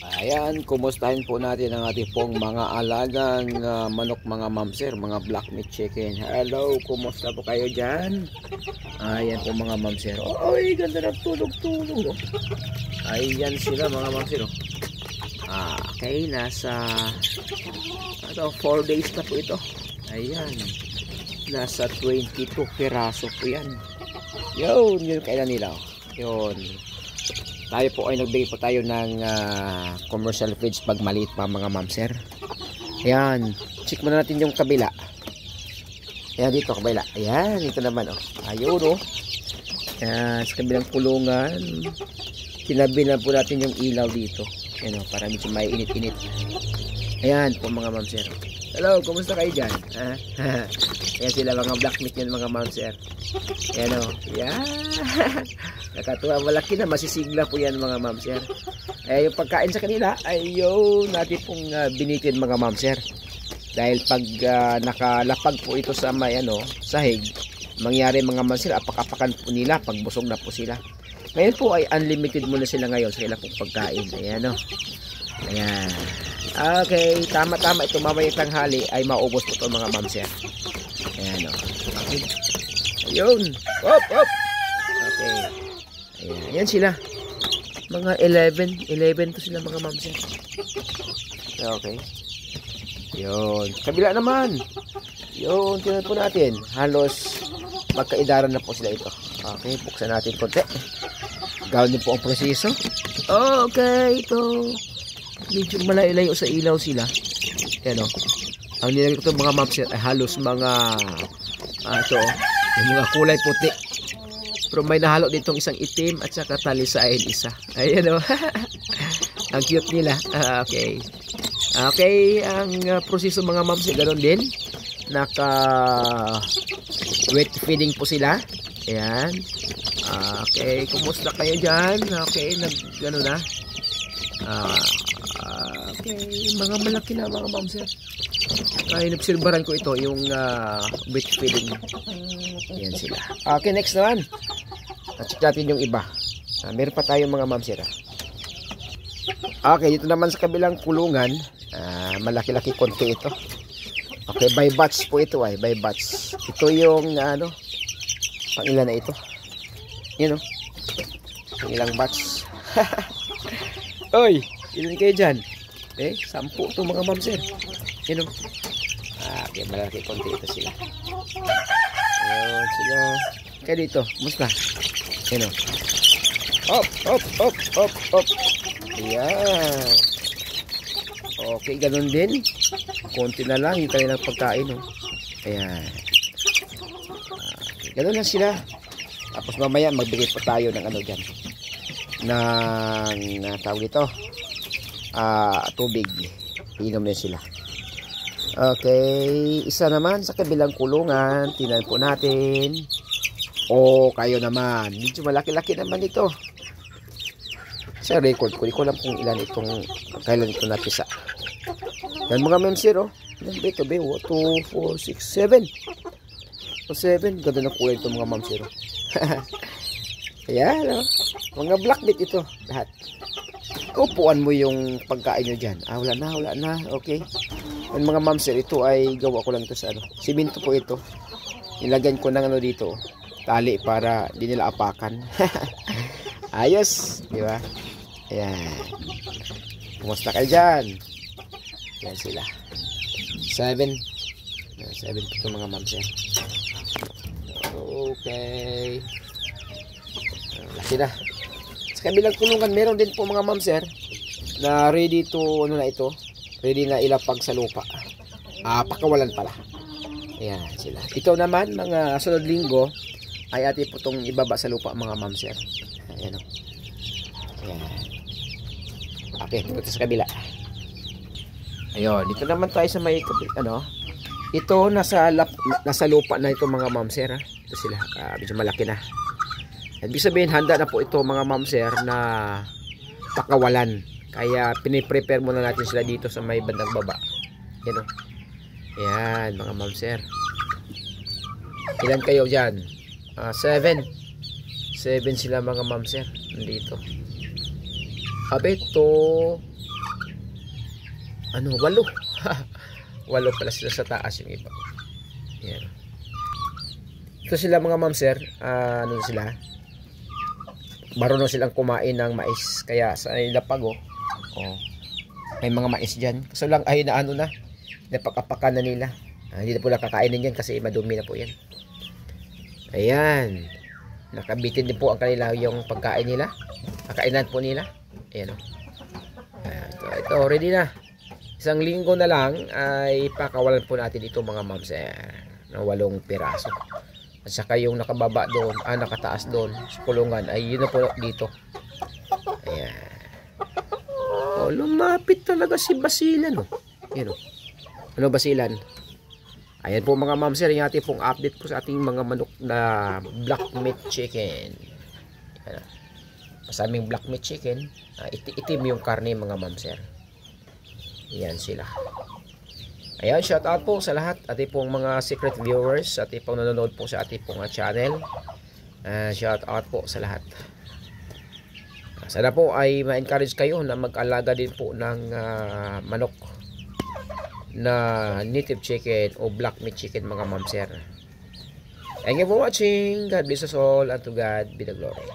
Ayan, kumustahin po natin ang ating pong mga alagang manok, mga mamser, mga black meat chicken. Hello, kumusta po kayo dyan? Ayan po mga mamser. Oy, ganda ng tulog-tulog. Oh. Ayan sila mga mamser. Oh. Okay, nasa 4 days na po ito. Ayan, nasa 22 piraso po yan. Yun, yun kailan nila. Yun. Tayo po ay nagbigay po tayo ng commercial feeds pag maliit pa mga mamser. Ayan, check muna natin yung kabila. Ayan dito kabila. Ayan, ito naman oh. Ayun oh. Ayan, sa kabilang kulungan. Tinabi na po natin yung ilaw dito. Ayan oh, para medyo may init-init. Ayan po mga mamser. Hello, kumusta kayo dyan? Ayan sila mga black meat yan mga mamser. Ayan o. Yan. Nakatuwa. Malaki na. Masisigla po yan mga mamser. Yung pagkain sa kanila ay yung natin pong binitin mga mamser. Dahil pag nakalapag po ito sa may sahig, mangyari mga mamser, apak-apakan po nila pag busog na po sila. Ngayon po ay unlimited muna sila ngayon sa ilang pong pagkain. Ayan o. Ayan. Okay. Tama-tama ito. Mamayang tanghali ay maubos po ito mga mamser. Ayan o. Okay. Ayun. Hop, hop. Okay. Ayan. Ayan sila. Mga 11 to sila mga mamser. Okay. Yun. Kabila naman. Yun. Tingnan po natin. Halos magkaidaran na po sila ito. Okay. Buksan natin konti. Gawin din po ang proseso. Okay. Ito. Medyo malayo-layo sa ilaw sila. Ayan o. Ang nilagay ko ito mga mamser ay halos mga ito o. Yung mga kulay puti. Pero may nahalo ditong isang itim at saka talisain isa. Ayan o. Ang cute nila. Okay. Okay. Ang proseso mga mamser ganoon din. Naka wet feeding po sila. Ayan. Okay. Kumusta kayo dyan? Okay. Gano'n na. Okay. Mga malaki na mga mamser. Ay, nabsirbaran ko ito, yung wet feeding. Ayan sila. Okay, next naman. Check natin yung iba. Meron pa tayong mga mamsir. Okay, dito naman sa kabilang kulungan. Malaki-laki konti ito. Okay, by batch po ito ay. By batch. Ito yung, pang ilan na ito. Yan o. Pang ilang batch. Oy, ilan kayo dyan? 10 ito mga mamsir. Yan o. Okay, malaki konti ito sila. Ayan sila. Kaya dito, musta? Yan o. Hop, hop, hop, hop, hop. Ayan. Okay, ganun din. Konti na lang yung kanilang pagkain o. Ayan. Okay, ganun lang sila. Tapos mamaya magbigay pa tayo ng dyan. Ng tawag ito. Tubig. Inom na sila. Okay, isa naman sa kabilang kulungan, tingnan po natin. Kayo naman. Medyo malaki-laki naman ito. Sa record ko, di ko alam kung ilan itong, kailan ito napisa. Yan mga mamsir, Yan ba ito, 2, 4, 6, 7. 7, ganda na kulay ito mga mamsir. Ayan, mga black meat ito, lahat. Upuan mo yung pagkain nyo dyan. Wala na, okay. Ang mga mamsir, ito ay gawa ko lang ito sa simento po ito. Nilagyan ko ng dito, tali para di nila apakan. Ayos, di ba? Ayan. Kumusta kayo dyan? Ayan sila. 7 po ito mga mamsir. Okay. Laki na. Sa kabilang kulungan, meron din po mga mamsir na ready to, na ito. Ready na ilapag sa lupa. Pakawalan pala. Ayan sila. Ito naman, mga sunod linggo, ay ati po itong ibaba sa lupa mga mamsir. Ayan o. Ayan. Okay, ito sa kabila. Ayun, dito naman tayo sa may, ito, nasa lupa na ito mga mamsir. Ito sila, medyo malaki na. Ibig sabihin, handa na po ito mga mamsir na pakawalan. Kaya piniprepare muna natin sila dito sa may bandang baba. Yan o. Ayan mga mamsir. Ilan kayo dyan? 7 sila mga mamsir. Nandito. Abe to ano, 8. 8 pala sila sa taas yung iba. Yan. Ito sila mga ma'am sir, ano sila? Marunong silang kumain ng mais. Kaya sa ilapag may mga mais dyan. Kaso lang ay na ano na, napakapakan na nila. Hindi na po lang kakainin yan kasi madumi na po yan. Ayan. Nakabitin din po ang kanila yung pagkain nila. Kakainan po nila. Ayan o. Ito, ready na. 1 linggo na lang ay pakawalan po natin ito mga ma'am sir. Na 8 piraso. At saka yung nakababa doon, nakataas doon sa kulungan ay yun na po dito. Ayan. Lumapit talaga si Basilan. Yan o. Ano Basilan? Ayan po mga ma'am sir, yung ating pong update po sa ating mga manok na black meat chicken. Ayan. Masaming black meat chicken, itim yung karne mga ma'am sir. Ayan sila. Ayan, shout out po sa lahat ating pong mga secret viewers, ating pong nanonood po sa ating pong channel. Shout out po sa lahat. Sana po ay ma-encourage kayo na mag-alaga din po ng manok na native chicken o black meat chicken mga ma'am sir. Thank you for watching. God bless us all and to God be the glory.